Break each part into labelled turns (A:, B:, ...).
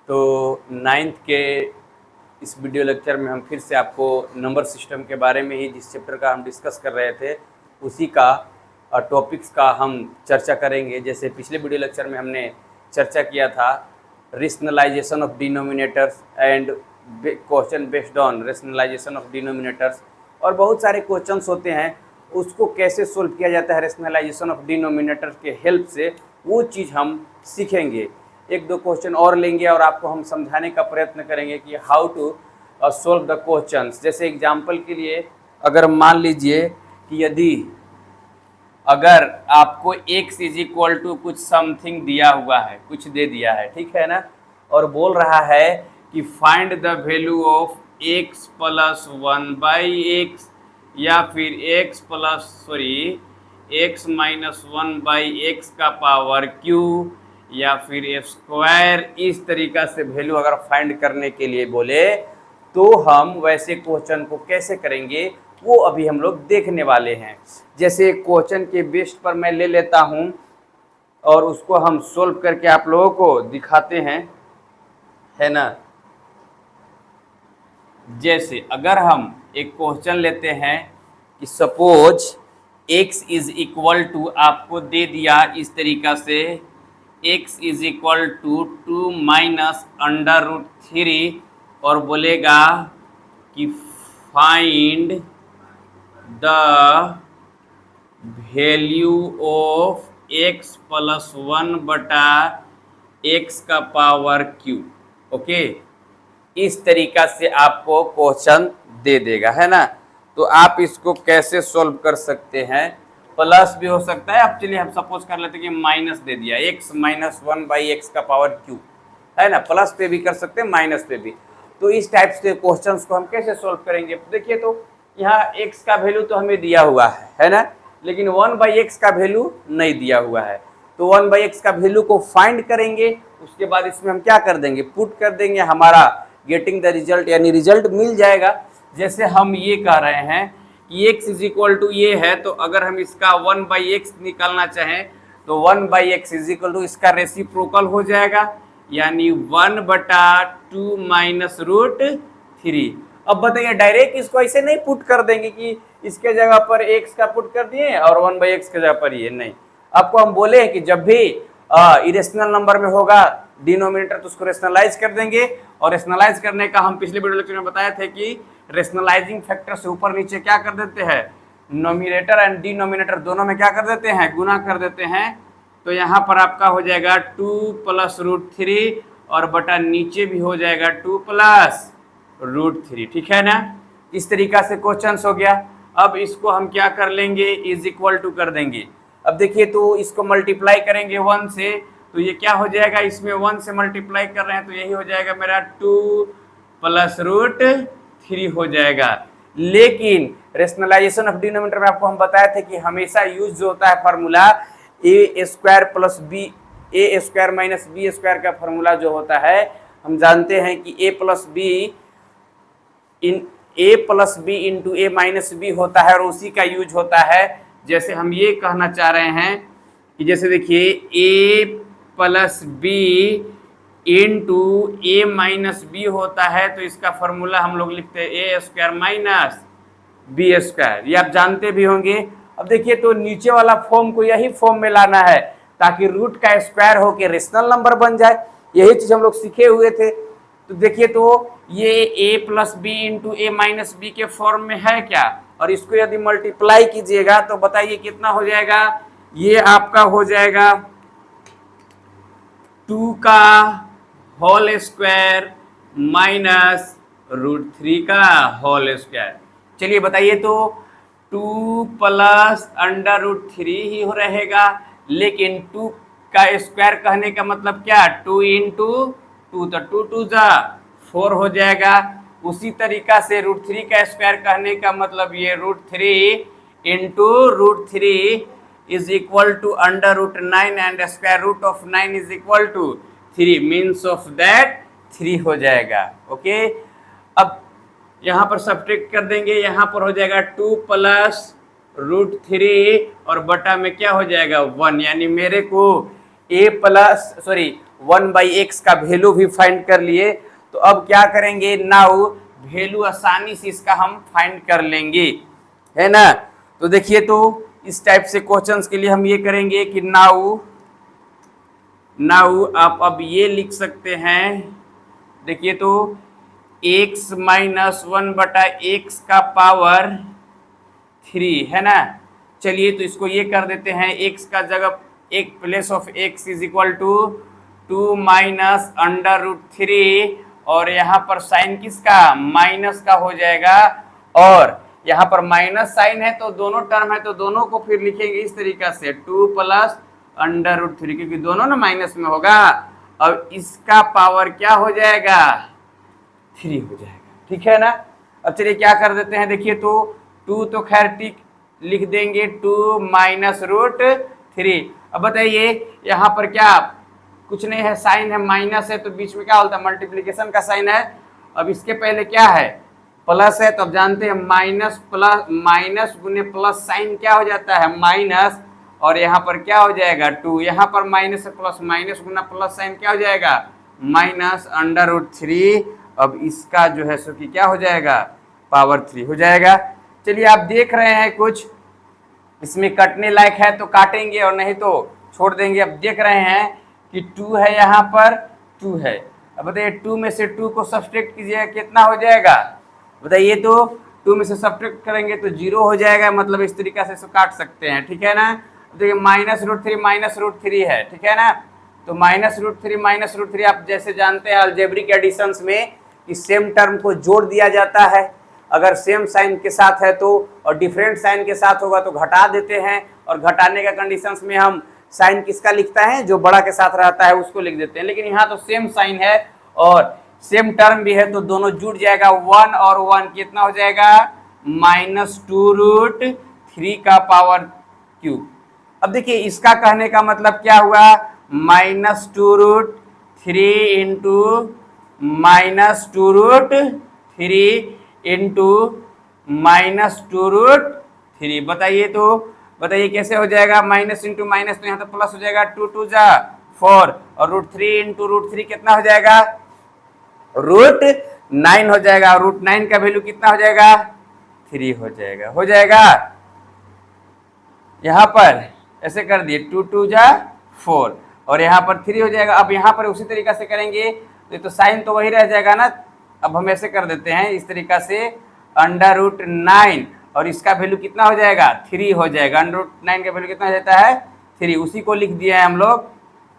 A: तो नाइन्थ के इस वीडियो लेक्चर में हम फिर से आपको नंबर सिस्टम के बारे में ही जिस चैप्टर का हम डिस्कस कर रहे थे उसी का टॉपिक्स का हम चर्चा करेंगे। जैसे पिछले वीडियो लेक्चर में हमने चर्चा किया था rationalisation of denominators and question based on rationalisation of denominators, और बहुत सारे क्वेश्चंस होते हैं उसको कैसे सोल्व किया जाता है रेशनलाइजेशन ऑफ डिनोमिनेटर्स के हेल्प से, वो चीज़ हम सीखेंगे। एक दो क्वेश्चन और लेंगे और आपको हम समझाने का प्रयत्न करेंगे कि how to solve the questions. जैसे एग्जांपल के लिए अगर मान लीजिए कि यदि अगर आपको x इज इक्वल टू कुछ समथिंग दिया हुआ है, कुछ दे दिया है, ठीक है ना, और बोल रहा है कि find the value of x plus 1/x या फिर x माइनस 1/x का पावर q या फिर f²। इस तरीका से वैल्यू अगर फाइंड करने के लिए बोले तो हम वैसे क्वेश्चन को कैसे करेंगे वो अभी हम लोग देखने वाले हैं। जैसे क्वेश्चन के बेस पर मैं ले लेता हूं और उसको हम सोल्व करके आप लोगों को दिखाते हैं, है ना। जैसे अगर हम एक क्वेश्चन लेते हैं कि suppose x is equal to, आपको दे दिया इस तरीका से x is equal to 2 minus √3 और बोलेगा कि find the value of x plus 1/x का पावर q। ओके, इस तरीका से आपको क्वेश्चन दे देगा, है ना। तो आप इसको कैसे सॉल्व कर सकते हैं, प्लस भी हो सकता है। अब चलिए हम सपोज कर लेते हैं कि माइनस दे दिया x माइनस 1/x का पावर q, है ना। प्लस पे भी कर सकते हैं, माइनस पे भी। तो इस टाइप से क्वेश्चंस को हम कैसे सॉल्व करेंगे। देखिए तो यहाँ x का वैल्यू तो हमें दिया हुआ है ना, लेकिन 1/x का वैल्यू नहीं दिया हुआ है। तो 1/x का वैल्यू को फाइंड करेंगे, उसके बाद इसमें हम क्या कर देंगे, पुट कर देंगे, हमारा गेटिंग द रिजल्ट यानी रिजल्ट मिल जाएगा। जैसे हम ये कह रहे हैं कि x इज इक्वल टू ये है, तो अगर हम इसका 1/x निकालना चाहें तो 1/x इज इक्वल टू इसका रेसिप्रोकल हो जाएगा, यानी 1/2 माइनस √3। अब बताइए डायरेक्ट इसको ऐसे नहीं पुट कर देंगे कि इसके जगह पर x का पुट कर दिए और 1/x के जगह पर ये नहीं। आपको हम बोले हैं कि जब भी इरेशनल नंबर में होगा डिनोमिनेटर तो उसको रेशनलाइज कर देंगे, और रेशनलाइज करने का हम पिछले वीडियो लेक्चर में बताए थे कि रेशनलाइजिंग फैक्टर से ऊपर नीचे क्या कर देते हैं, नोमिनेटर एंड डिनोमिनेटर दोनों में क्या कर देते हैं, गुना कर देते हैं। तो यहाँ पर आपका हो जाएगा 2 प्लस √3 और बटा नीचे भी हो जाएगा 2 प्लस √3, ठीक है ना। इस तरीका से क्वेश्चन हो गया। अब इसको हम क्या कर लेंगे, इज इक्वल टू कर देंगे। अब देखिए तो इसको मल्टीप्लाई करेंगे 1 से, तो ये क्या हो जाएगा, इसमें 1 से मल्टीप्लाई कर रहे हैं तो यही हो जाएगा मेरा 2 प्लस √3 हो जाएगा। लेकिन रेशनलाइजेशन ऑफ डिनोमिनेटर में आपको हम बताए थे कि हमेशा यूज जो होता है formula a² plus b, a² minus b² का फार्मूला जो होता है, हम जानते हैं कि a plus b into a minus b होता है और उसी का यूज होता है। जैसे हम ये कहना चाह रहे हैं कि जैसे देखिए a plus b into a minus b होता है, तो इसका फॉर्मूला हम लोग लिखते हैं a² माइनस b², ये आप जानते भी होंगे। अब देखिए तो नीचे वाला फॉर्म को यही फॉर्म में लाना है ताकि रूट का स्क्वायर होकर रेशनल नंबर बन जाए, यही चीज हम लोग सीखे हुए थे। तो देखिए तो ये a plus b into a minus b के फॉर्म में है क्या, और इसको यदि मल्टीप्लाई कीजिएगा तो बताइए कितना हो जाएगा, ये आपका हो जाएगा 2 का होल स्क्वायर माइनस √3 का होल स्क्वायर। चलिए बताइए तो 2 प्लस √3 ही हो रहेगा, लेकिन 2 का स्क्वायर कहने का मतलब क्या, 2 इंटू 2, तो 2 2 जा 4 हो जाएगा। उसी तरीका से √3 का स्क्वायर कहने का मतलब ये √3 into √3 is equal to √9 and square root of 9 is equal to 3, means of that 3 हो जाएगा। ओके, अब यहाँ पर सब्ट्रैक्ट कर देंगे, यहाँ पर हो जाएगा 2 प्लस √3 और बटा में क्या हो जाएगा 1, यानी मेरे को वन बाई एक्स का वैल्यू भी फाइंड कर लिए। तो अब क्या करेंगे, नाउ वैल्यू आसानी से इसका हम फाइंड कर लेंगे, है ना। तो देखिए, तो इस टाइप से क्वेश्चंस के लिए हम ये करेंगे कि नाउ आप अब ये लिख सकते हैं, देखिए तो x माइनस 1/x का पावर 3 है ना। चलिए तो इसको ये कर देते हैं, x का जगह एक place of x is equal to 2 minus √3 और यहाँ पर साइन किसका, माइनस का हो जाएगा। और यहाँ पर माइनस साइन है तो दोनों टर्म है तो दोनों को फिर लिखेंगे इस तरीका से 2 प्लस √3, क्योंकि दोनों ना माइनस में होगा। अब इसका पावर क्या हो जाएगा, 3 हो जाएगा, ठीक है ना। अब चलिए क्या कर देते हैं, देखिए तो 2 तो खैर ठीक लिख देंगे, 2 माइनस √3। अब बताइए यहाँ पर क्या कुछ नहीं है, साइन है, माइनस है, तो बीच में क्या होता है, मल्टीप्लिकेशन का साइन है। अब इसके पहले क्या है, प्लस है, तो अब जानते हैं माइनस गुने प्लस साइन क्या हो जाता है, माइनस। और यहाँ पर क्या हो जाएगा 2, यहाँ पर माइनस प्लस, माइनस गुना प्लस साइन क्या हो जाएगा, माइनस √3। अब इसका जो है सो कि क्या हो जाएगा, पावर 3 हो जाएगा। चलिए आप देख रहे हैं कुछ इसमें कटने लायक है तो काटेंगे और नहीं तो छोड़ देंगे। अब देख रहे हैं कि 2 है, यहाँ पर 2 है। अब बताइए 2 में से 2 को सब्ट्रैक्ट कीजिएगा, कितना हो जाएगा बताइए। तो 2 में से सब्ट्रैक्ट करेंगे तो 0 हो जाएगा, मतलब इस तरीका से इसको काट सकते हैं, ठीक है ना। देखिए -√3 है, ठीक है ना। तो -√3 आप जैसे जानते हैं अलजेब्रिक एडिशंस में कि सेम टर्म को जोड़ दिया जाता है, अगर सेम साइन के साथ है तो, और डिफरेंट साइन के साथ होगा तो घटा देते हैं। और घटाने का कंडीशंस में हम साइन किसका लिखता है, जो बड़ा के साथ रहता है उसको लिख देते हैं। लेकिन यहाँ तो सेम साइन है और सेम टर्म भी है तो दोनों जुड़ जाएगा, 1 और 1 कितना हो जाएगा, -2√3 का पावर क्यूब। अब देखिए इसका कहने का मतलब क्या हुआ, -2√3 इंटू -2√3 बताइए तो, बताइए कैसे हो जाएगा, माइनस इंटू माइनस तो यहाँ तो प्लस हो जाएगा, 2 2 जा 4 और √3 इंटू √3 कितना हो जाएगा, √9 हो जाएगा। √9 का वैल्यू कितना हो जाएगा, 3 हो जाएगा, यहाँ पर ऐसे कर दिए 2 2 जा 4 और यहाँ पर 3 हो जाएगा। अब यहाँ पर उसी तरीका से करेंगे तो साइन तो वही रह जाएगा ना। अब हम ऐसे कर देते हैं इस तरीका से √9 और इसका वैल्यू कितना हो जाएगा, 3 हो जाएगा। √9 का वैल्यू कितना हो जाता है, 3, उसी को लिख दिया है हम लोग।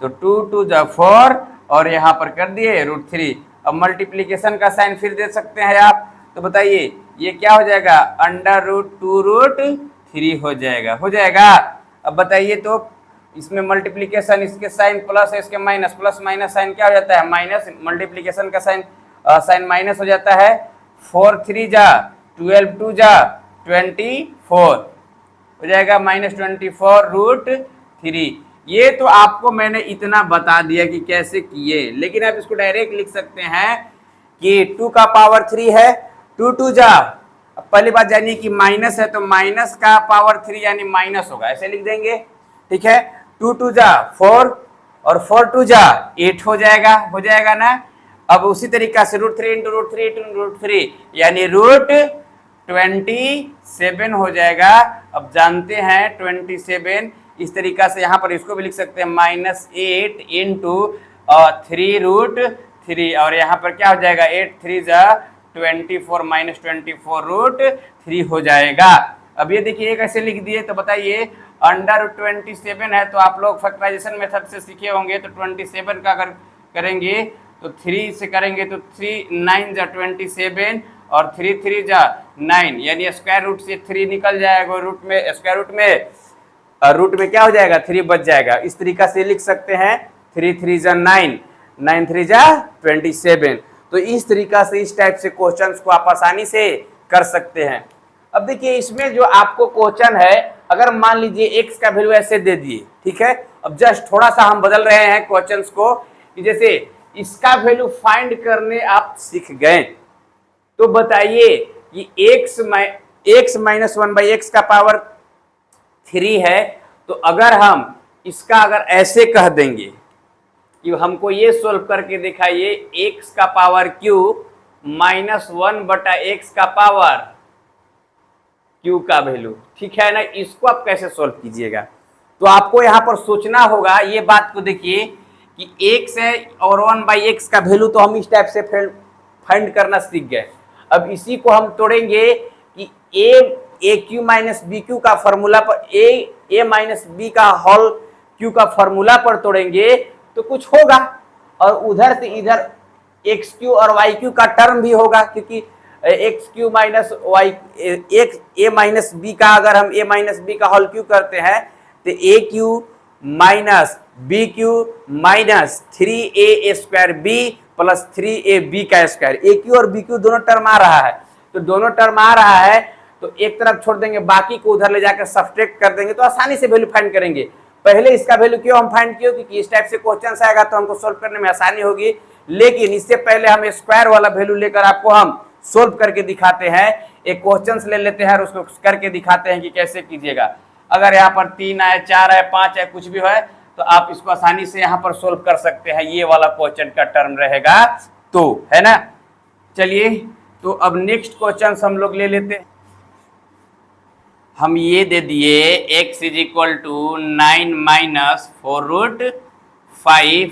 A: तो 2 2 जा 4 और यहाँ पर कर दिए √3। अब मल्टीप्लीकेशन का साइन फिर दे सकते हैं आप, तो बताइए ये क्या हो जाएगा, √2√3 हो जाएगा। अब बताइए तो इसमें मल्टीप्लिकेशन, इसके साइन प्लस है, इसके माइनस, प्लस माइनस साइन क्या हो जाता है, माइनस। मल्टीप्लिकेशन का साइन माइनस हो जाता है। 4 3 जा 12, 2 जा 24 हो जाएगा, -24√3। ये तो आपको मैंने इतना बता दिया कि कैसे किए, लेकिन आप इसको डायरेक्ट लिख सकते हैं कि 2 का पावर 3 है, 2 2 जा, अब पहली बात जानिए कि माइनस है तो माइनस का पावर 3 यानी माइनस होगा, ऐसे लिख देंगे, ठीक है। 2 2 जा 4 और 4 2 जा 8 हो जाएगा ना। अब उसी तरीका से √3 इंटू √3 यानी √27 हो जाएगा। अब जानते हैं 27, इस तरीका से यहाँ पर इसको भी लिख सकते हैं, -8 इंटू 3√3 और यहाँ पर क्या हो जाएगा, 8 3 जा 24 -24√3 हो जाएगा। अब ये देखिए कैसे लिख दिए, तो बताइए √27 है तो आप लोग फैक्टराइजेशन मेथड से सीखे होंगे। तो 27 का अगर करेंगे तो 3 से करेंगे तो 3 9 जा 27 और 3 3 जा 9 यानी स्क्वायर रूट से 3 निकल जाएगा, रूट में क्या हो जाएगा, 3 बच जाएगा। इस तरीका से लिख सकते हैं, 3 3 जा 9 9 3 जा 27। तो इस तरीका से इस टाइप से क्वेश्चंस को आप आसानी से कर सकते हैं। अब देखिए इसमें जो आपको क्वेश्चन है, अगर मान लीजिए x का वैल्यू ऐसे दे दिए, ठीक है। अब जस्ट थोड़ा सा हम बदल रहे हैं क्वेश्चंस को कि जैसे इसका वैल्यू फाइंड करने आप सीख गए तो बताइए कि x - 1/x का पावर 3 है, तो अगर हम इसका अगर ऐसे कह देंगे कि हमको ये सोल्व करके दिखाइए x का पावर क्यूब -1/x का पावर q का वैल्यू, ठीक है ना। इसको आप कैसे सोल्व कीजिएगा, तो आपको यहां पर सोचना होगा। ये बात को देखिए कि x है और 1/x का वैल्यू तो हम इस टाइप से फाइंड करना सीख गए। अब इसी को हम तोड़ेंगे कि a cube minus B cube का फॉर्मूला पर a माइनस बी का होल क्यू का फॉर्मूला पर तोड़ेंगे तो कुछ होगा, और उधर से इधर एक्स क्यू और वाई क्यू का टर्म भी होगा, क्योंकि X cube minus Y A minus B का अगर हम ए माइनस बी का होल क्यू करते हैं तो A cube minus B cube minus 3a square B plus 3ab का स्क्वायर। ए क्यू और बी क्यू दोनों टर्म आ रहा है, तो दोनों टर्म आ रहा है तो एक तरफ छोड़ देंगे, बाकी को उधर ले जाकर सब्ट्रैक्ट कर देंगे तो आसानी से वैल्यू फाइंड करेंगे। पहले इसका वैल्यू क्यों हम फाइंड किए, क्योंकि इस टाइप से क्वेश्चन आएगा तो हमको सोल्व करने में आसानी होगी। लेकिन इससे पहले हम स्क्वायर वाला वैल्यू लेकर आपको हम सोल्व करके दिखाते हैं। एक क्वेश्चन ले लेते हैं और उसको करके दिखाते हैं कि कैसे कीजिएगा। अगर यहाँ पर 3 है, 4 है, 5 है, कुछ भी है तो आप इसको आसानी से यहाँ पर सोल्व कर सकते हैं। ये वाला क्वेश्चन का टर्म रहेगा तो, है ना। चलिए तो अब नेक्स्ट क्वेश्चन हम लोग ले लेते हैं। हम ये दे दिए x इज इक्वल टू 9 - 4√5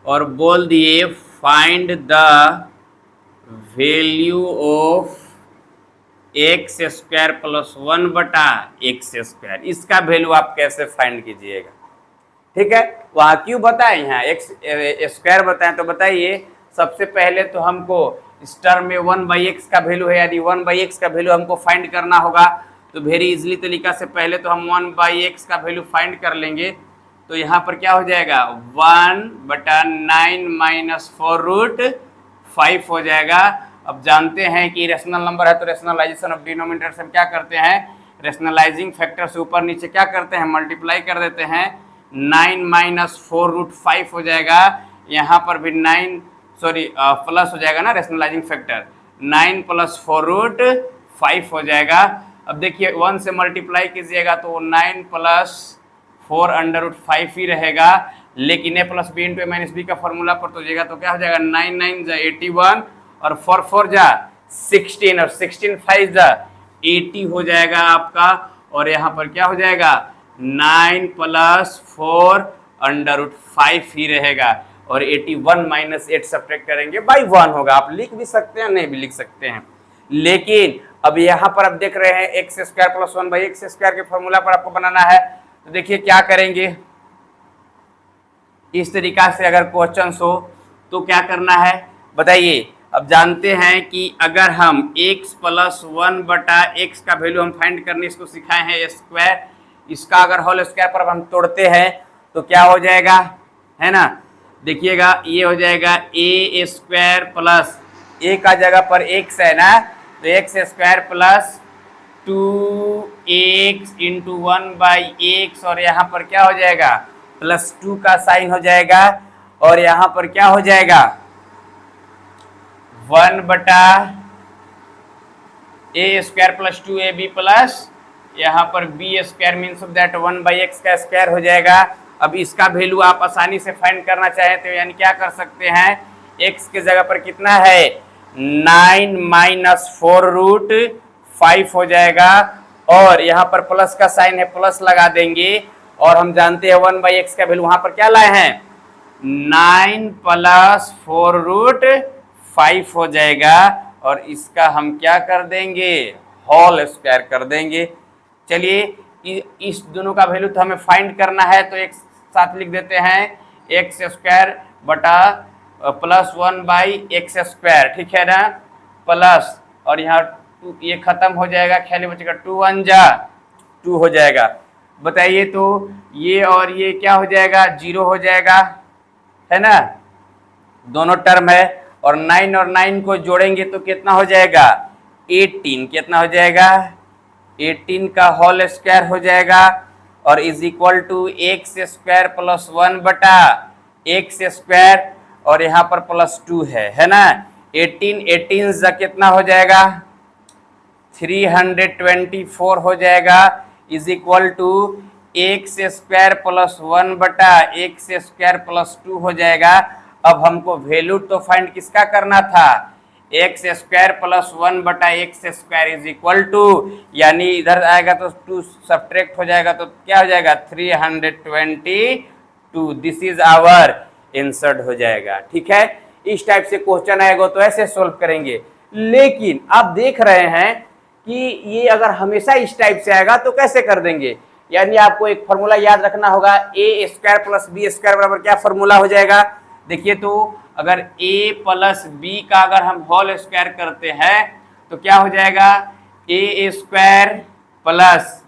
A: और बोल दिए find the value of x square plus 1/x square. इसका वैल्यू आप कैसे फाइंड कीजिएगा, ठीक है। वहां क्यों बताएं, यहाँ एक्स स्क्वायर बताएं तो बताइए। सबसे पहले तो हमको इस टर्म में 1/x का वैल्यू है, यदि 1/x का वैल्यू हमको फाइंड करना होगा तो वेरी इजीली तरीका से पहले तो हम 1/x का वैल्यू फाइंड कर लेंगे। तो यहाँ पर क्या हो जाएगा 1/9 - 4√5 हो जाएगा। अब जानते हैं कि रेशनल नंबर है तो रेशनलाइजेशन ऑफ डिनोमिनेटर से हम क्या करते हैं, रेशनलाइजिंग फैक्टर से ऊपर नीचे क्या करते हैं, मल्टीप्लाई कर देते हैं। 9 - 4√5 हो जाएगा। यहाँ पर भी प्लस हो जाएगा ना रेशनलाइजिंग फैक्टर, 9 + 4√5 हो जाएगा। अब देखिए 1 से मल्टीप्लाई कीजिएगा तो 9 + 4√5 ही रहेगा। लेकिन a + b × a - b का फॉर्मूला पर तो जाएगा तो क्या हो जाएगा 9 9 जा 81 और 4 4 जा 16 और 16 5 जा 80 हो जाएगा आपका। और यहाँ पर क्या हो जाएगा 9 + 4√5 ही रहेगा और 81 - 8 सब्ट्रैक्ट करेंगे बाई 1 होगा। आप लिख भी सकते हैं, नहीं भी लिख सकते हैं। लेकिन अब यहाँ पर आप देख रहे हैं x square plus 1/x square के फॉर्मूला पर आपको बनाना है। तो देखिए क्या करेंगे, इस तरीका से अगर क्वेश्चन हो तो क्या करना है बताइए। अब जानते हैं कि अगर हम x + 1/x का वैल्यू हम फाइंड करने इसको सिखाए हैं स्क्वायर, इसका अगर होल स्क्वायर पर हम तोड़ते हैं तो क्या हो जाएगा, है ना। देखिएगा ये हो जाएगा a स्क्वायर प्लस a का जगह पर x है ना, तो x square plus 2x × 1/x और यहाँ पर क्या हो जाएगा +2 का साइन हो जाएगा और यहाँ पर क्या हो जाएगा 1/a square plus 2ab plus यहाँ पर b square means of that 1/x का स्क्वायर हो जाएगा। अब इसका वैल्यू आप आसानी से फाइंड करना चाहें तो यानी क्या कर सकते हैं, x के जगह पर कितना है 9 - 4√5 हो जाएगा और यहाँ पर प्लस का साइन है प्लस लगा देंगे और हम जानते हैं 1/x का वैल्यू वहां पर क्या लाए हैं 9 + 4√5 हो जाएगा और इसका हम क्या कर देंगे होल स्क्वायर कर देंगे। चलिए इस दोनों का वैल्यू तो हमें फाइंड करना है तो एक साथ लिख देते हैं x स्क्वायर बटा प्लस 1/x स्क्वायर, ठीक है ना, प्लस और यहाँ ये खत्म हो जाएगा, ख्याली बचेगा 2 1 जा 2 हो जाएगा। बताइए तो ये और ये क्या हो जाएगा 0 हो जाएगा, है ना, दोनों टर्म है और 9 और 9 को जोड़ेंगे तो कितना हो जाएगा 18, कितना हो जाएगा 18 का होल स्क्वायर हो जाएगा और is equal to x square plus 1/x square और यहाँ पर +2 है ना। 18 जा कितना हो जाएगा 324 हो जाएगा is equal to x square plus 1 बटा एक्स स्क्वायर प्लस 2 हो जाएगा। अब हमको वैल्यू तो फाइंड किसका करना था, एक्स स्क्वायर प्लस 1 बटा x square is equal to, यानी इधर आएगा तो 2 सब्ट्रैक्ट हो जाएगा तो क्या हो जाएगा 322। दिस इज आवर आंसर हो जाएगा। ठीक है, इस टाइप से क्वेश्चन आएगा तो ऐसे सोल्व करेंगे। लेकिन आप देख रहे हैं कि ये अगर हमेशा इस टाइप से आएगा तो कैसे कर देंगे, यानी आपको एक फॉर्मूला याद रखना होगा, ए स्क्वायर प्लस बी स्क्वायर बराबर क्या फॉर्मूला हो जाएगा। देखिए तो अगर a प्लस बी का अगर हम होल स्क्वायर करते हैं तो क्या हो जाएगा, A square plus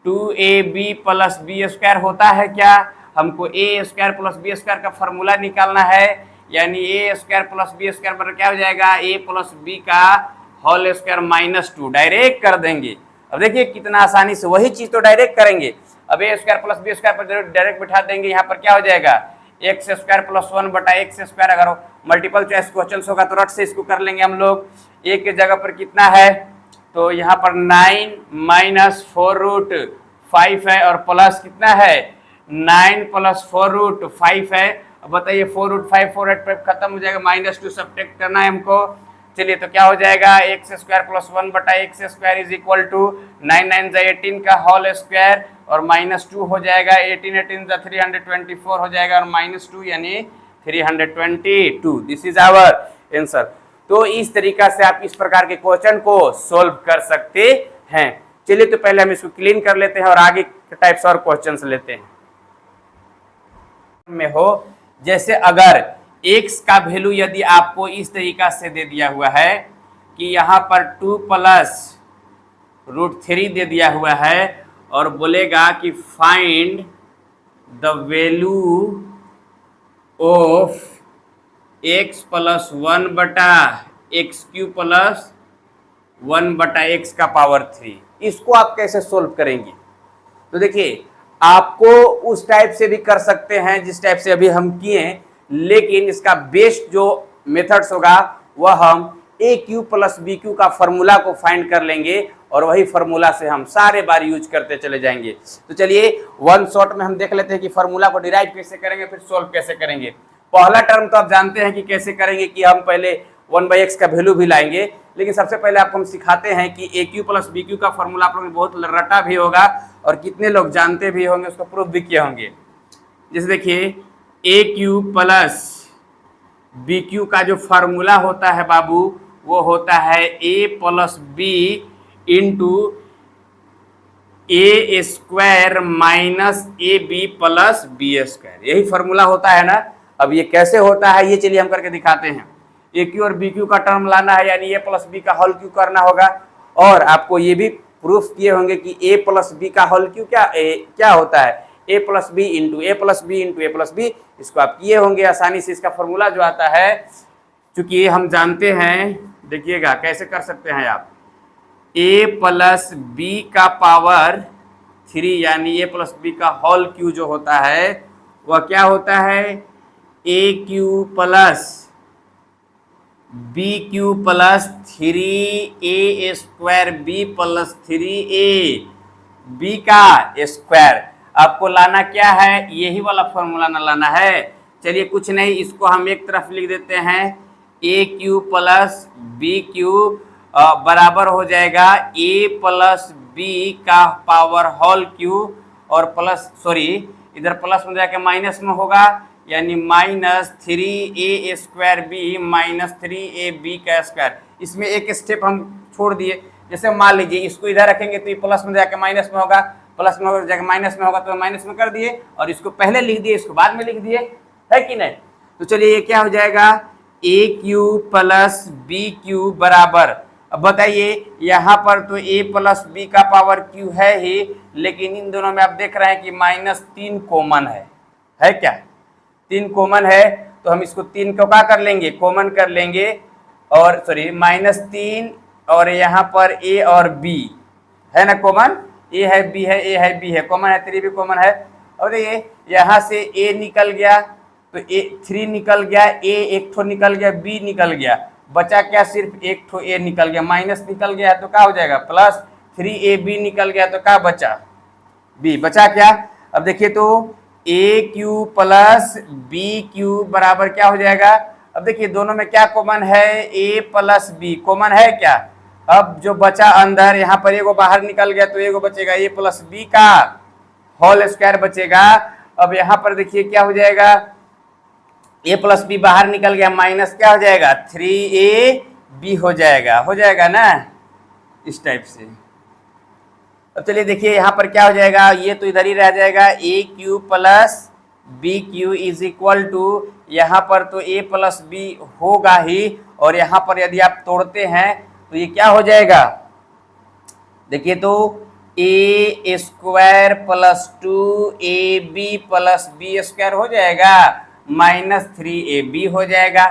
A: 2ab plus B square होता है क्या, हमको A square plus B square का फॉर्मूला निकालना है, यानी A square plus B square पर क्या हो जाएगा, ए प्लस बी का होल स्क्वायर -2 डायरेक्ट कर देंगे। अब देखिए कितना आसानी से वही चीज तो डायरेक्ट करेंगे। अब ए स्क्वायर प्लस बी स्क्वायर पर डायरेक्ट बिठा देंगे, यहाँ पर क्या हो जाएगा एक्स स्क्वायर प्लस 1 बटा एक्स स्क्वायर। अगर मल्टीपल चॉइस क्वेश्चन होगा तो रट से इसको कर लेंगे हम लोग। ए के जगह पर कितना है, तो यहाँ पर 9 माइनस 4√5 है और प्लस कितना है 9 प्लस 4√5 है। अब बताइए 4√5 4 पर खत्म हो जाएगा, -2 सब्ट्रैक्ट करना है हमको। चलिए तो क्या हो जाएगा एक्स स्क्वायर प्लस 1 बटा x square is equal to 9 9 18 का होल स्क्वायर और -2 हो जाएगा, 18 18 324 हो जाएगा और -2 यानी 322। This is our answer. तो इस तरीका से आप इस प्रकार के क्वेश्चन को सोल्व कर सकते हैं। चलिए तो पहले हम इसको क्लीन कर लेते हैं और आगे के टाइप्स और क्वेश्चंस लेते हैं। में हो जैसे अगर x का वैल्यू यदि आपको इस तरीका से दे दिया हुआ है कि यहाँ पर 2 प्लस √3 दे दिया हुआ है और बोलेगा कि find the value of x plus 1 बटा एक्स क्यू प्लस 1 बटा एक्स का पावर 3, इसको आप कैसे सोल्व करेंगे। तो देखिए आपको उस टाइप से भी कर सकते हैं जिस टाइप से अभी हम किए, लेकिन इसका बेस्ट जो मेथड्स होगा वह हम ए क्यू प्लस बी क्यू का फॉर्मूला को फाइंड कर लेंगे और वही फॉर्मूला से हम सारे बार यूज करते चले जाएंगे। तो चलिए वन शॉट में हम देख लेते हैं कि फॉर्मूला को डिराइव कैसे करेंगे, फिर सोल्व कैसे करेंगे। पहला टर्म तो आप जानते हैं कि कैसे करेंगे, कि हम पहले 1/x का वैल्यू भी लाएंगे, लेकिन सबसे पहले आपको हम सिखाते हैं कि ए क्यू प्लस बी क्यू का फॉर्मूला आप लोगों ने बहुत रटा भी होगा और कितने लोग जानते भी होंगे, उसको प्रूफ भी किए होंगे। जैसे देखिए a cube plus b cube का जो फार्मूला होता है बाबू वो होता है a plus b into a square minus a b plus B square, यही फार्मूला होता है ना। अब ये कैसे होता है ये चलिए हम करके दिखाते हैं। ए क्यू और बी क्यू का टर्म लाना है, यानी ए प्लस बी का होल क्यू करना होगा, और आपको ये भी प्रूफ किए होंगे कि ए प्लस बी का होल क्यू क्या होता है, a plus b into A plus b into A plus B, इसको आप किए होंगे आसानी से। इसका फॉर्मूला जो आता है चूंकि हम जानते हैं, देखिएगा कैसे कर सकते हैं आप, ए प्लस बी का पावर 3 यानी ए प्लस बी का होल क्यू जो होता है वह क्या होता है, a cube plus b cube plus 3a square B plus 3a b का स्क्वायर। आपको लाना क्या है, यही वाला फॉर्मूला ना लाना है। चलिए कुछ नहीं, इसको हम एक तरफ लिख देते हैं, ए क्यू प्लस बी क्यू बराबर हो जाएगा ए प्लस बी का पावर होल क्यू और प्लस इधर प्लस में जाके माइनस में होगा, यानी -3a square B minus 3ab का स्क्वायर। इसमें एक स्टेप हम छोड़ दिए, जैसे मान लीजिए इसको इधर रखेंगे तो ये प्लस में जाके माइनस में होगा, प्लस में जाके माइनस में होगा तो माइनस में कर दिए, और इसको पहले लिख दिए इसको बाद में लिख दिए, है कि नहीं। तो चलिए ये क्या हो जाएगा, a cube plus b Q बराबर, अब बताइए यहाँ पर तो a प्लस बी का पावर q है ही, लेकिन इन दोनों में आप देख रहे हैं कि -3 कॉमन है क्या, 3 कॉमन है, तो हम इसको 3 को क्या कर लेंगे, कॉमन कर लेंगे, और -3 और यहाँ पर a और b है ना कॉमन, a है b है, a है b है, कॉमन है, 3 भी कॉमन है। और ये यहाँ से a निकल गया तो 3 निकल गया, a एक ठो निकल गया, b निकल गया, बचा क्या, सिर्फ एक ठो a निकल गया, माइनस निकल गया तो क्या हो जाएगा, +3ab निकल गया तो क्या बचा, बी बचा क्या? अब देखिए तो A cube plus b Q बराबर क्या हो जाएगा? अब देखिए दोनों में क्या कॉमन है? ए प्लस बी कॉमन है क्या? अब जो बचा अंदर, यहाँ पर एगो बाहर निकल गया तो एगो बचेगा ए प्लस बी का होल स्क्वायर बचेगा। अब यहाँ पर देखिए क्या हो जाएगा? ए प्लस बी बाहर निकल गया, माइनस क्या हो जाएगा? 3ab हो जाएगा ना, इस टाइप से। अब चलिए देखिए यहाँ पर क्या हो जाएगा, ये तो इधर ही रह जाएगा, a cube plus b cube is equal to, यहाँ पर तो ए प्लस बी होगा ही, और यहाँ पर यदि आप तोड़ते हैं तो ये क्या हो जाएगा? देखिए तो a square plus 2ab plus B square हो जाएगा, माइनस 3ab हो जाएगा।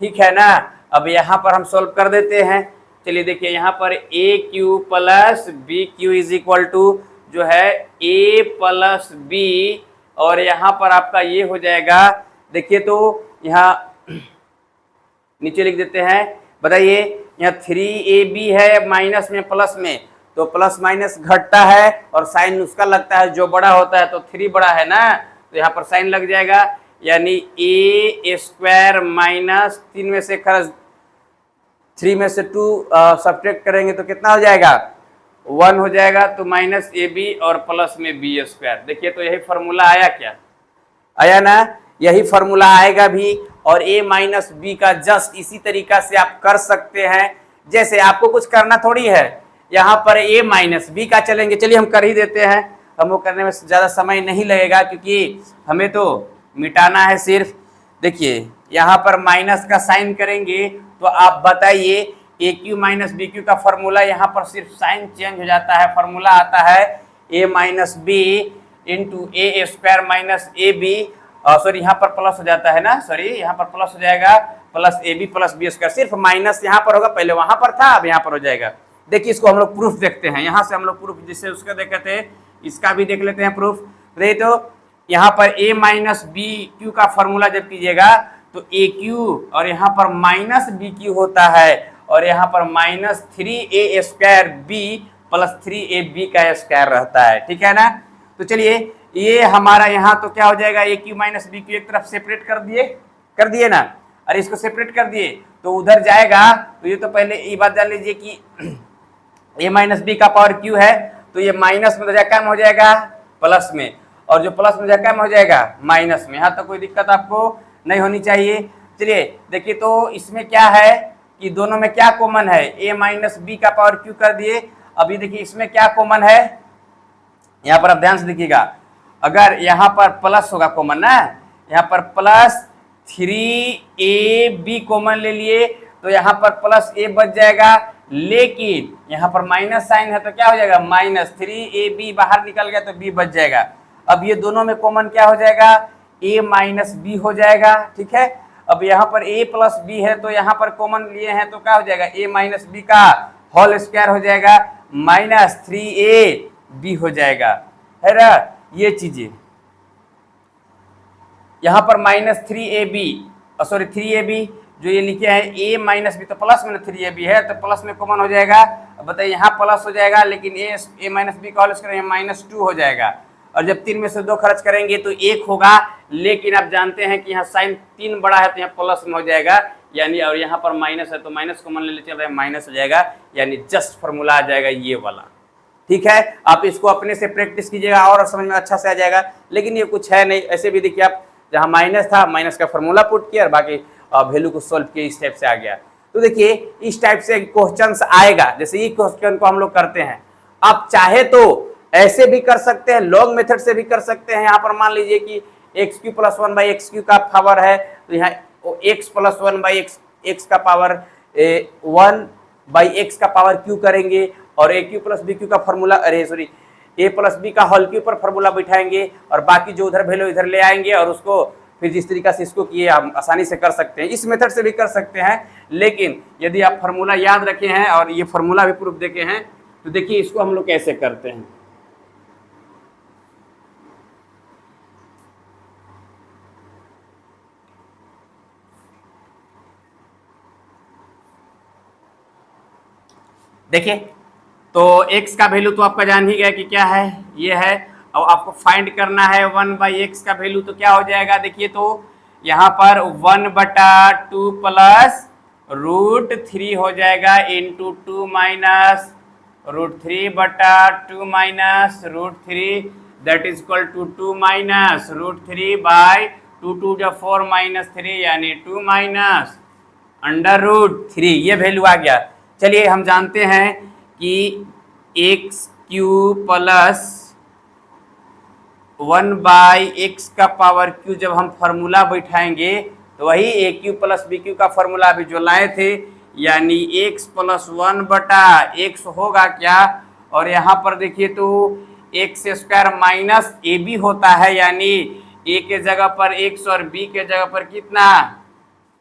A: ठीक है ना? अब यहाँ पर हम सोल्व कर देते हैं। चलिए देखिए यहाँ पर a cube plus b cube is equal to जो है ए प्लस बी, और यहाँ पर आपका ये हो जाएगा। देखिए तो यहाँ नीचे लिख देते हैं, बताइए यहाँ 3ab है माइनस में प्लस में, तो प्लस माइनस घटता है और साइन उसका लगता है जो बड़ा होता है, तो 3 बड़ा है ना, तो यहाँ पर साइन लग जाएगा, यानी ए स्क्वायर माइनस 3 में से खर्च 3 में से 2 सब्ट्रैक्ट करेंगे तो कितना हो जाएगा? 1 हो जाएगा, तो माइनस ए बी और प्लस में बी स्क्वायर। देखिए तो यही फॉर्मूला आया क्या? आया ना? यही फॉर्मूला आएगा भी, और a माइनस बी का जस्ट इसी तरीका से आप कर सकते हैं। जैसे आपको कुछ करना थोड़ी है, यहाँ पर a माइनस बी का चलेंगे, चलिए हम कर ही देते हैं, हम वो करने में ज़्यादा समय नहीं लगेगा क्योंकि हमें तो मिटाना है सिर्फ। देखिए यहाँ पर माइनस का साइन करेंगे तो आप बताइए ए क्यू माइनस बी क्यू का फॉर्मूला, यहाँ पर सिर्फ साइन चेंज हो जाता है, फॉर्मूला आता है a minus b into a square minus a b, sorry यहाँ पर प्लस हो जाता है ना, सॉरी यहाँ पर प्लस हो जाएगा, plus a b plus B square, सिर्फ माइनस यहाँ पर होगा, पहले वहां पर था अब यहाँ पर हो जाएगा। देखिए इसको हम लोग प्रूफ देखते हैं, यहाँ से हम लोग प्रूफ जिससे उसका देखे थे इसका भी देख लेते हैं प्रूफ। देखिए तो यहाँ पर a माइनस बी क्यू का फॉर्मूला जब कीजिएगा तो ए क्यू और यहाँ पर माइनस बी क्यू होता है, और यहाँ पर minus 3a square B plus 3ab का स्क्वायर रहता है। ठीक है ना? तो चलिए ये हमारा यहाँ तो क्या हो जाएगा, a cube minus B Q एक तरफ सेपरेट कर दिए ना, और इसको सेपरेट कर दिए तो उधर जाएगा, तो ये तो पहले ये बात जान लीजिए कि a माइनस बी का पावर क्यू है, तो ये माइनस में कम हो जाएगा प्लस में, और जो प्लस में कम हो जाएगा माइनस में। यहाँ तक कोई दिक्कत आपको नहीं होनी चाहिए। चलिए देखिए तो इसमें क्या है कि दोनों में क्या कॉमन है, a माइनस बी का पावर क्यू कर दिए। अभी देखिए इसमें क्या कॉमन है, यहाँ पर आप ध्यान से देखिएगा, अगर यहाँ पर प्लस होगा कॉमन ना, यहाँ पर प्लस 3ab कॉमन ले लिए तो यहाँ पर प्लस a बच जाएगा, लेकिन यहाँ पर माइनस साइन है तो क्या हो जाएगा, माइनस 3ab बाहर निकल गया तो b बच जाएगा। अब ये दोनों में कॉमन क्या हो जाएगा, a माइनस बी हो जाएगा। ठीक है? अब यहाँ पर a प्लस बी है तो यहाँ पर कॉमन लिए हैं तो क्या हो जाएगा, a माइनस बी का होल स्क्वायर हो जाएगा, माइनस 3ab हो जाएगा, है ना? ये चीजें यहाँ पर माइनस 3ab सॉरी 3ab जो ये लिखे हैं a माइनस बी, तो प्लस में 3ab है तो प्लस में कॉमन हो जाएगा। अब बताइए यहाँ प्लस हो जाएगा, लेकिन a माइनस बी का होल स्क्वायर माइनस 2 हो जाएगा, और जब 3 में से 2 खर्च करेंगे तो 1 होगा, लेकिन आप जानते हैं कि यहाँ साइन 3 बड़ा है तो यहाँ प्लस में हो जाएगा, यानी और यहाँ पर माइनस है तो माइनस कॉमन ले लेते हैं, माइनस हो जाएगा, यानी जस्ट फॉर्मूला आ जाएगा ये वाला। ठीक है? आप इसको अपने से प्रैक्टिस कीजिएगा और समझ में अच्छा से आ जाएगा, लेकिन ये कुछ है नहीं, ऐसे भी देखिए आप जहाँ माइनस था माइनस का फॉर्मूला पुट किया और बाकी वैल्यू को सोल्व किया, इस टाइप से आ गया। तो देखिए इस टाइप से क्वेश्चन आएगा, जैसे ये क्वेश्चन को हम लोग करते हैं, आप चाहे तो ऐसे भी कर सकते हैं, लॉन्ग मेथड से भी कर सकते हैं। यहाँ पर मान लीजिए कि x Q plus 1 by x Q का पावर है, तो यहाँ एक्स प्लस 1 बाई एक्स का पावर 1 बाई एक्स का पावर क्यू करेंगे, और ए क्यू प्लस बी क्यू का फॉर्मूला, अरे सॉरी ए प्लस बी का होल क्यू पर फॉर्मूला बिठाएंगे, और बाकी जो उधर वैल्यू इधर ले आएंगे, और उसको फिर जिस तरीका से इसको किए हम आसानी से कर सकते हैं। इस मेथड से भी कर सकते हैं, लेकिन यदि आप फॉर्मूला याद रखे हैं और ये फॉर्मूला भी प्रूफ देखे हैं तो देखिए इसको हम लोग कैसे करते हैं। देखिए तो x का वैल्यू तो आपका जान ही गया कि क्या है, ये है, अब आपको फाइंड करना है 1/x का वैल्यू, तो क्या हो जाएगा देखिए, तो यहाँ पर 1/2 प्लस √3 हो जाएगा into 2 minus √3/2 minus √3 that is equal to 2 minus √3 by 2 × 4 -3 यानी 2 माइनस √3, ये वैल्यू आ गया। चलिए हम जानते हैं कि x³ प्लस 1/x का पावर q जब हम फॉर्मूला बैठाएंगे तो वही AQ प्लस BQ का फॉर्मूला अभी जो लाए थे, यानी x + 1/x होगा क्या, और यहाँ पर देखिए तो x² माइनस AB होता है, यानी a के जगह पर x और b के जगह पर कितना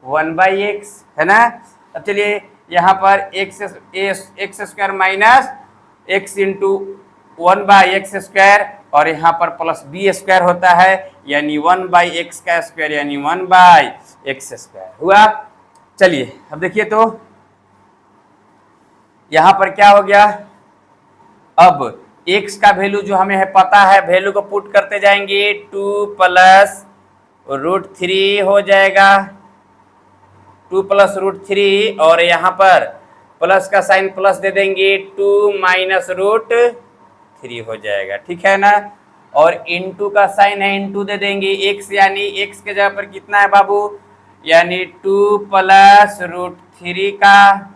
A: 1/x है ना। अब चलिए यहाँ पर x² minus x into 1/x² और यहाँ पर प्लस b² होता है, यानी 1/x का स्क्वायर यानी 1/x² हुआ। चलिए अब देखिए तो यहाँ पर क्या हो गया, अब x का वैल्यू जो हमें है पता है, वैल्यू को पुट करते जाएंगे 2 प्लस √3 हो जाएगा, 2 प्लस √3 और यहाँ पर प्लस का साइन प्लस दे देंगे 2 माइनस √3 हो जाएगा, ठीक है ना। और इंटू का साइन है, इंटू दे देंगे x, यानी x के जगह पर कितना है बाबू, यानी 2 प्लस √3 का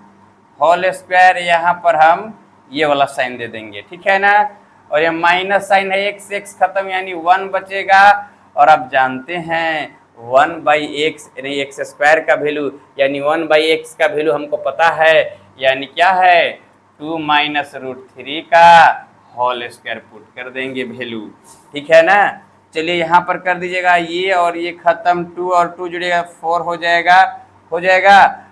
A: होल स्क्वायर, यहाँ पर हम ये वाला साइन दे देंगे, ठीक है ना। और ये माइनस साइन है, x खत्म यानी 1 बचेगा। और आप जानते हैं 1/x यानी x² का वैल्यू यानी 1/x का वैल्यू हमको पता है, यानी क्या है 2 माइनस √3 का होल स्क्वायर पुट कर देंगे वैल्यू, ठीक है ना। चलिए यहाँ पर कर दीजिएगा ये और ये खत्म, 2 और 2 जुड़ेगा 4 हो जाएगा।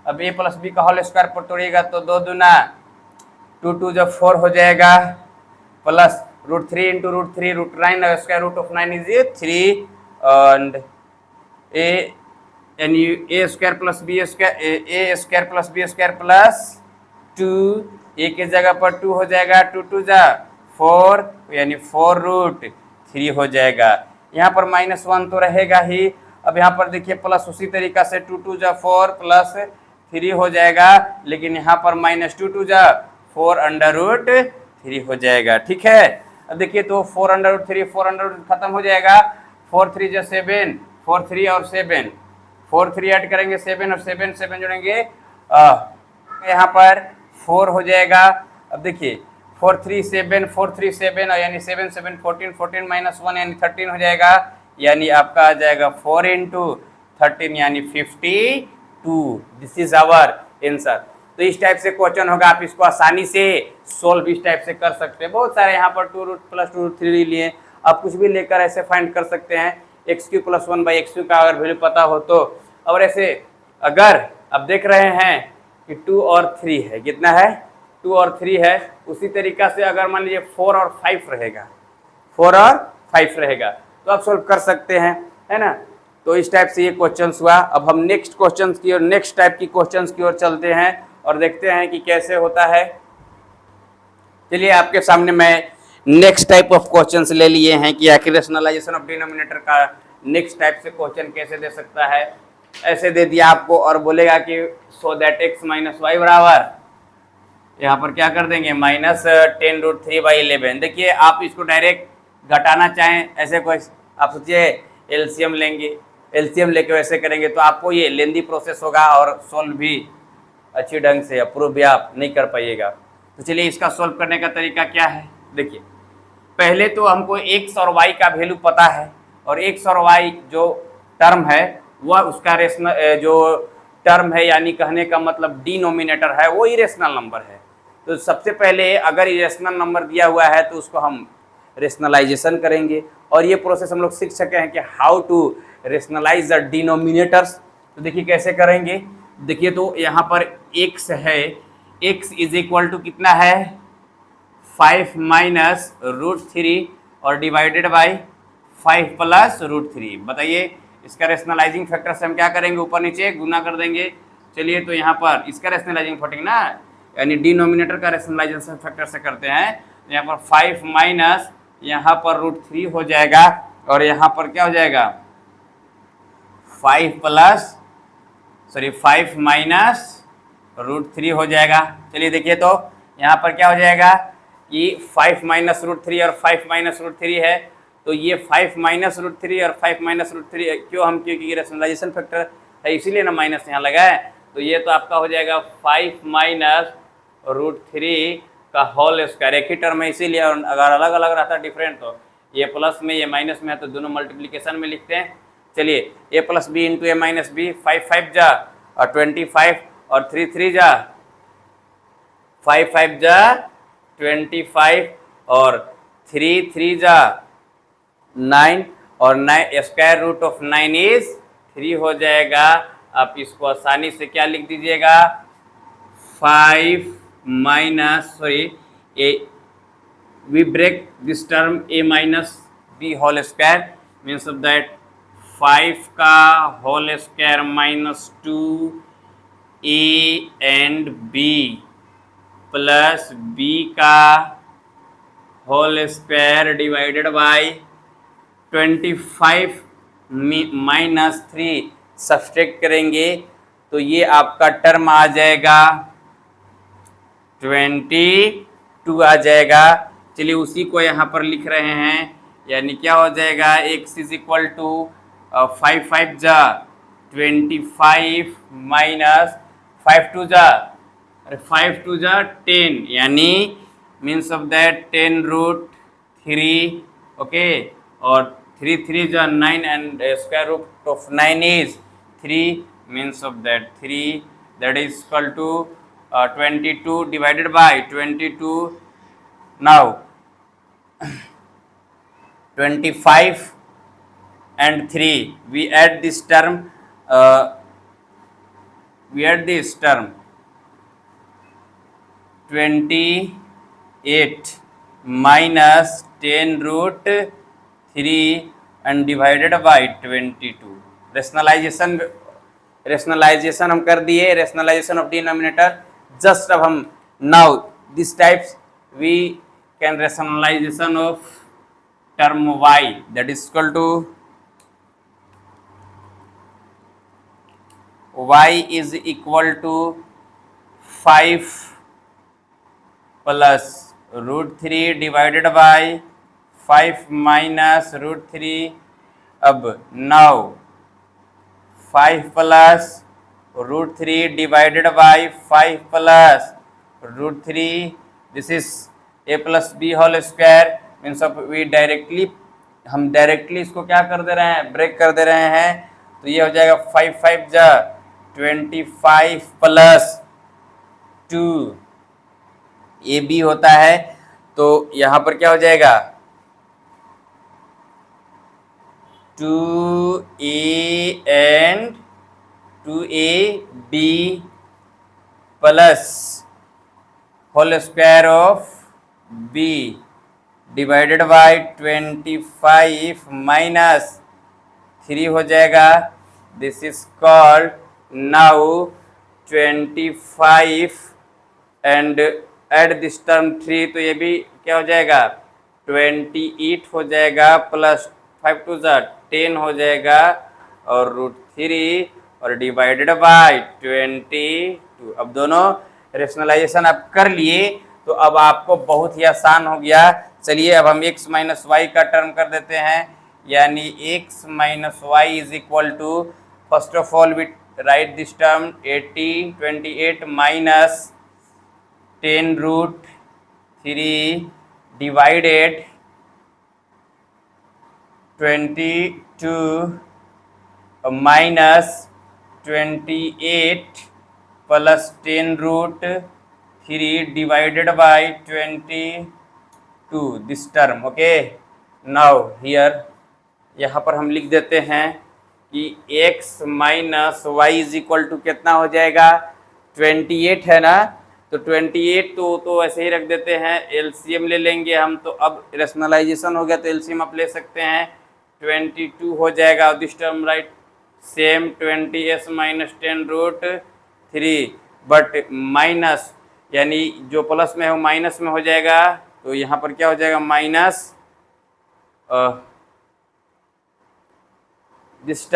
A: अब a प्लस b का होल स्क्वायर पर तोड़िएगा तो 2 दूना 2 2 जब 4 हो जाएगा, plus √3 into √3 √9 square root of 9 is 3 and a² plus b² plus 2, a के जगह पर 2 हो जाएगा, 2 2 जा 4 यानी 4√3 हो जाएगा। यहाँ पर -1 तो रहेगा ही। अब यहाँ पर देखिए प्लस उसी तरीका से 2 2 जा 4 प्लस 3 हो जाएगा, लेकिन यहाँ पर -2 2 जा 4√3 हो जाएगा, ठीक है। अब देखिए तो 4√3 खत्म हो जाएगा, 4 3 जा 7, 4 3 और 7, 4 3 ऐड करेंगे 7 और 7 जोड़ेंगे, यहाँ पर 4 हो जाएगा। अब देखिए 4 3 7 4 3 7 और यानी 7 7 14 14 माइनस 1 यानी 13 हो जाएगा, यानी आपका आ जाएगा 4 इंटू 13 यानी 52। This is our answer. तो इस टाइप से क्वेश्चन होगा, आप इसको आसानी से सोल्व इस टाइप से कर सकते हैं। बहुत सारे यहाँ पर 2 प्लस 2√3 लिए, आप कुछ भी लेकर ऐसे फाइंड कर सकते हैं। x³ प्लस 1/x³ का अगर वैल्यू पता हो तो, और ऐसे अगर आप देख रहे हैं कि 2 और 3 है, कितना है 2 और 3 है, उसी तरीका से अगर मान लीजिए 4 और 5 रहेगा, 4 और 5 रहेगा तो आप सोल्व कर सकते हैं, है ना। तो इस टाइप से ये क्वेश्चंस हुआ। अब हम नेक्स्ट क्वेश्चंस की और नेक्स्ट टाइप की क्वेश्चंस की ओर चलते हैं और देखते हैं कि कैसे होता है। चलिए आपके सामने मैं नेक्स्ट टाइप ऑफ क्वेश्चंस ले लिए हैं कि आखिर रैशनलाइजेशन ऑफ डिनोमिनेटर का नेक्स्ट टाइप से क्वेश्चन कैसे दे सकता है। ऐसे दे दिया आपको और बोलेगा कि so that x minus y बराबर, यहाँ पर क्या कर देंगे -10√3/11। देखिए आप इसको डायरेक्ट घटाना चाहें ऐसे कोई, आप सोचिए एलसीएम लेंगे, एलसीएम लेके वैसे करेंगे तो आपको ये लेंदी प्रोसेस होगा और सोल्व भी अच्छी ढंग से अप्रूव भी आप नहीं कर पाइएगा। तो चलिए इसका सोल्व करने का तरीका क्या है। देखिए पहले तो हमको x और y का वैल्यू पता है, और x और y जो टर्म है वह उसका रेशनल जो टर्म है, यानी कहने का मतलब डिनोमिनेटर है वो इरेशनल नंबर है। तो सबसे पहले अगर इरेशनल नंबर दिया हुआ है तो उसको हम रेशनलाइजेशन करेंगे, और ये प्रोसेस हम लोग सीख सके हैं कि how to rationalise the denominators. तो देखिए कैसे करेंगे। देखिए तो यहाँ पर x है, x इज इक्वल टू कितना है 5 माइनस √3 और डिवाइडेड बाई 5 प्लस √3। बताइए इसका रेशनलाइजिंग फैक्टर से हम क्या करेंगे, ऊपर नीचे गुना कर देंगे। चलिए तो यहाँ पर इसका रेशनलाइजिंग फैक्टर ना, यानी डिनोमिनेटर का रेशनलाइजेशन फैक्टर से करते हैं। यहाँ पर 5 माइनस यहाँ पर √3 हो जाएगा और यहाँ पर क्या हो जाएगा 5 माइनस √3 हो जाएगा। चलिए देखिए तो यहाँ पर क्या हो जाएगा कि 5 माइनस √3 और 5 माइनस √3 है, तो ये 5 माइनस √3 और 5 माइनस √3 क्यों, हम क्योंकि रैशनलाइजेशन फैक्टर है इसीलिए ना माइनस यहाँ लगा है। तो ये तो आपका हो जाएगा 5 माइनस √3 का होल स्क्वायर, एक ही टर्म है इसीलिए, और अगर अलग अलग रहता डिफरेंट तो ये प्लस में ये माइनस में है तो दोनों मल्टीप्लिकेशन में लिखते हैं। चलिए a plus b into a minus b, 5 5 जा और 25 और 3 3 जा, 5 5 जा 25 और 3 3 जा 9 और 9 स्क्वायर रूट ऑफ 9 इज 3 हो जाएगा। आप इसको आसानी से क्या लिख दीजिएगा 5 minus A, we break this term a minus b whole square means of that 5 का whole square minus 2 a and b plus b का whole square divided by 25 minus 3 subtract करेंगे तो ये आपका टर्म आ जाएगा 22 आ जाएगा। चलिए उसी को यहाँ पर लिख रहे हैं, यानी क्या हो जाएगा x इज इक्वल टू 5 5 जा 25 माइनस 5 2 जा, अरे 5 2 जा 10, यानी मीन्स ऑफ दैट 10√3 ओके, और 3 3 जा 9 and square root of 9 is 3 means of that 3 that is equal to 22 divided by 22. Now 25 and 3 we add this term, we add this term 28 minus 10√3 and divided by 22. Rationalisation हम कर दिए, rationalisation of denominator. Just अब हम now this types we can rationalisation of term y that is equal to y is equal to 5 plus √3 divided by 5 minus √3। अब now 5 plus √3 divided by 5 plus √3, this is a plus b whole square means of हम directly इसको क्या कर दे रहे हैं, break कर दे रहे हैं। तो ये हो जाएगा 5 5 जा 25 प्लस 2 ए बी होता है, तो यहाँ पर क्या हो जाएगा 2a and 2ab plus whole square of b divided by 25 minus 3 हो जाएगा। This is called now 25 and add this term 3, तो ये भी क्या हो जाएगा 28 हो जाएगा, प्लस 5 2 10 हो जाएगा और √3 और डिवाइडेड बाय 22। अब दोनों रेशनलाइजेशन आप कर लिए तो अब आपको बहुत ही आसान हो गया। चलिए अब हम x माइनस वाई का टर्म कर देते हैं, यानी x minus y is equal to, first of all we write this term 28 minus 10√3 divided 22 minus 28 plus 10√3 divided by 22 this term okay. Now here यहाँ पर हम लिख देते हैं कि x minus y is equal to कितना हो जाएगा 28 है ना, तो 28 तो ऐसे ही रख देते हैं, एलसीएम ले लेंगे हम, तो अब रेशनलाइजेशन हो गया तो एलसीएम आप ले सकते हैं, 22 हो जाएगा। This term right same 20s minus 10√3 but minus, यानी जो प्लस में है वो माइनस में हो जाएगा, तो यहाँ पर क्या हो जाएगा minus this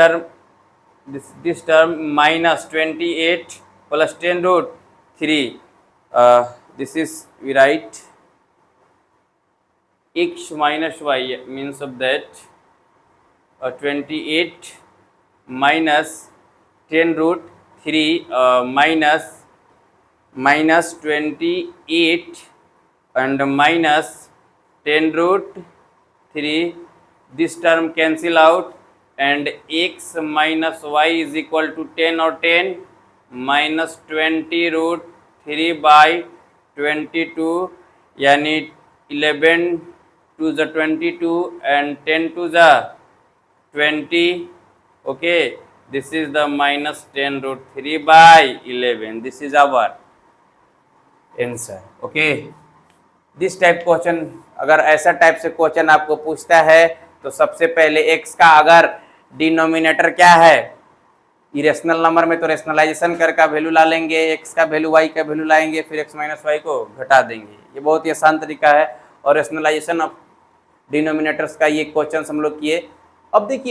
A: term minus 28 plus 10 root 3. This is we write x minus y, means of that 28 minus 10 root 3 minus 28 and minus 10 root 3. This term cancel out and x minus y is equal to 10 or 10 minus 20 root 3 by 22, यानी 11 to the 22 and 10 to the 20. Okay, this is the minus 10 root 3 by 11. This is our answer. Okay, this type question, अगर ऐसा type से question आपको पूछता है तो सबसे पहले x का अगर डिनोमिनेटर क्या है, इरेशनल नंबर में तो रेशनलाइजेशन कर का वैल्यू ला लेंगे, x का वैल्यू y का वैल्यू लाएंगे, फिर x माइनस वाई को घटा देंगे। ये बहुत ही आसान तरीका है और रेशनलाइजेशन ऑफ डिनोमिनेटर्स का ये क्वेश्चन हम लोग किए। अब देखिए